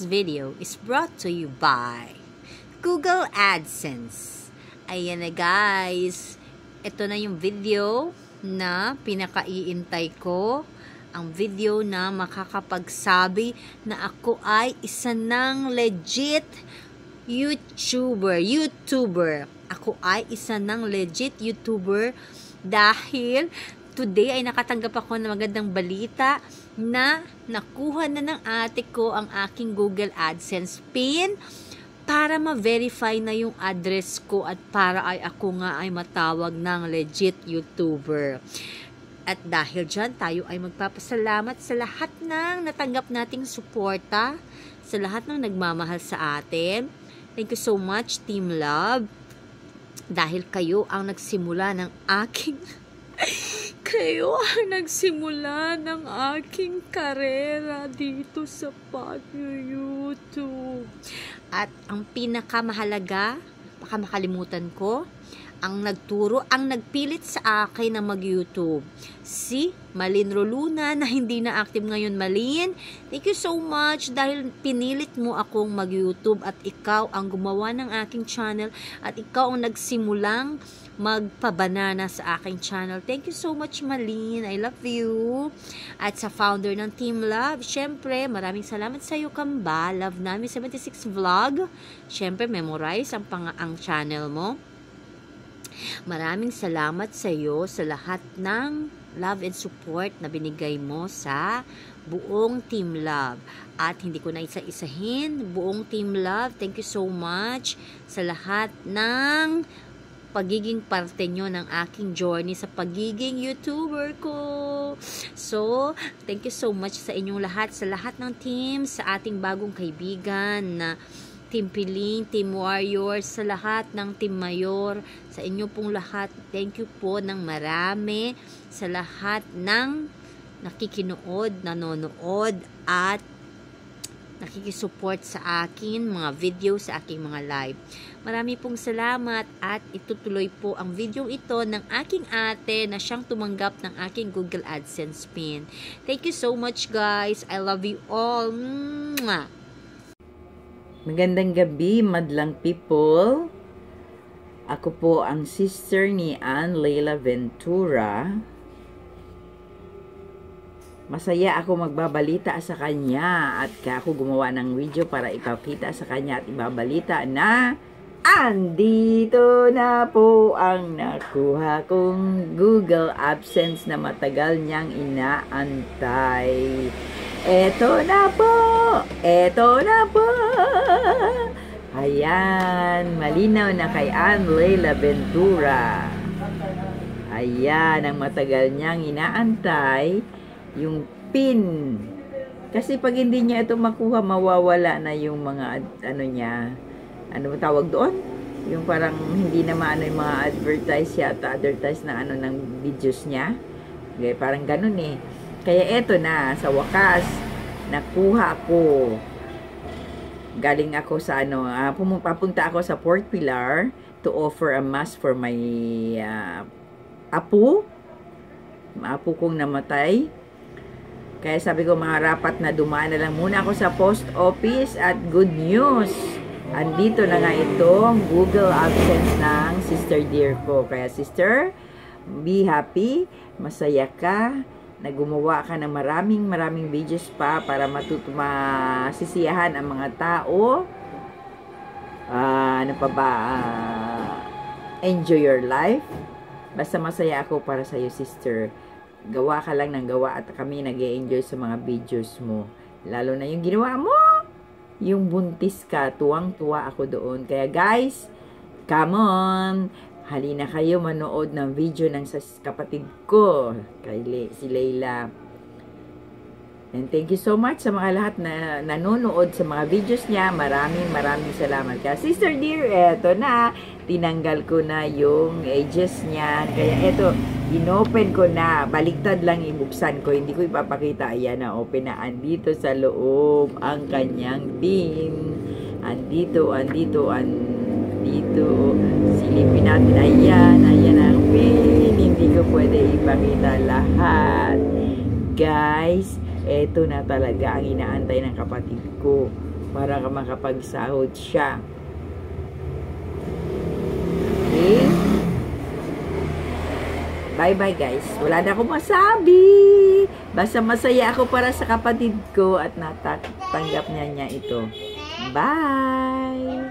This video is brought to you by Google AdSense. Ayan na guys, ito na yung video na pinakaiintay ko. Ang video na makakapagsabi na ako ay isa ng legit YouTuber. Ako ay isa ng legit YouTuber dahil today ay nakatanggap ako ng magandang balita na nakuha na ng ate ko ang aking Google AdSense PIN para ma-verify na yung address ko at para ay ako nga ay matawag ng legit YouTuber. At dahil dyan, tayo ay magpapasalamat sa lahat ng natanggap nating suporta, sa lahat ng nagmamahal sa atin. Thank you so much, Team Love. Dahil kayo ang nagsimula ng aking karera dito sa pag-YouTube. At ang pinakamahalaga, baka makalimutan ko, ang nagpilit sa akin na mag-YouTube. Si Malin Roluna na hindi na active ngayon. Malin, thank you so much dahil pinilit mo akong mag-YouTube at ikaw ang gumawa ng aking channel at ikaw ang nagsimulang magpabanana sa aking channel. Thank you so much, Malin. I love you. At sa founder ng Team Love, syempre, maraming salamat sa iyo, Kamba. Love namin 76 Vlog. Syempre, memorize ang channel mo. Maraming salamat sa iyo sa lahat ng love and support na binigay mo sa buong Team Love. At hindi ko na isa-isahin, buong Team Love, thank you so much sa lahat ng pagiging parte nyo ng aking journey sa pagiging YouTuber ko. So, thank you so much sa inyong lahat, sa lahat ng team, sa ating bagong kaibigan na Team Piling, Team Warrior, sa lahat ng Team Mayor, sa inyo pong lahat, thank you po ng marami sa lahat ng nakikinood, nanonood, at nakikisupport sa akin, mga video, sa aking mga live. Marami pong salamat at itutuloy po ang video ito ng aking ate na siyang tumanggap ng aking Google AdSense PIN. Thank you so much guys. I love you all. Mwah! Magandang gabi, madlang people. Ako po ang sister ni Ann Leila Ventura. Masaya ako magbabalita sa kanya at ako gumawa ng video para ipakita sa kanya at ibabalita na andito na po ang nakuha kong Google AdSense na matagal niyang inaantay. Eto na po! Eto na po! Ayan, malinaw na kay Ann Leila Ventura. Ayan, ang matagal niyang inaantay, yung PIN. Kasi pag hindi niya ito makuha, mawawala na yung mga, ano niya, ano tawag doon? Yung parang hindi na maano yung mga advertise na ano ng videos niya. Okay, parang ganun eh. Kaya eto na, sa wakas, nakuha ako. Galing ako sa ano, papunta ako sa Port Pilar to offer a mass for my apo kong namatay. Kaya sabi ko, mga rapat na dumaan na lang muna ako sa post office at good news. Andito na nga itong Google AdSense ng sister dear ko. Kaya sister, be happy, masaya ka, na gumawa ka ng maraming videos pa para masisiyahan ang mga tao. Ano pa ba? Enjoy your life. Basta masaya ako para sa'yo, sister. Gawa ka lang ng gawa at kami nag-e-enjoy sa mga videos mo. Lalo na yung ginawa mo. Yung buntis ka, tuwang-tuwa ako doon. Kaya guys, come on! Halina kayo manood ng video ng kapatid ko, si Leila. And thank you so much sa mga lahat na nanonood sa mga videos niya. Maraming salamat. Kaya sister dear, eto na. Tinanggal ko na yung edges niya. Kaya eto, inopen ko na. Baligtad lang ibuksan ko. Hindi ko ipapakita. Ayan na, open na. Andito sa loob ang kanyang PIN. Andito. Silipin natin. Ayan ang PIN. Hindi ko pwede ipakita lahat. Guys, eto na talaga ang inaantay ng kapatid ko. para makapagsahod siya. Okay? Bye-bye guys. Wala na akong masabi. Basta masaya ako para sa kapatid ko at natanggap niya ito. Bye!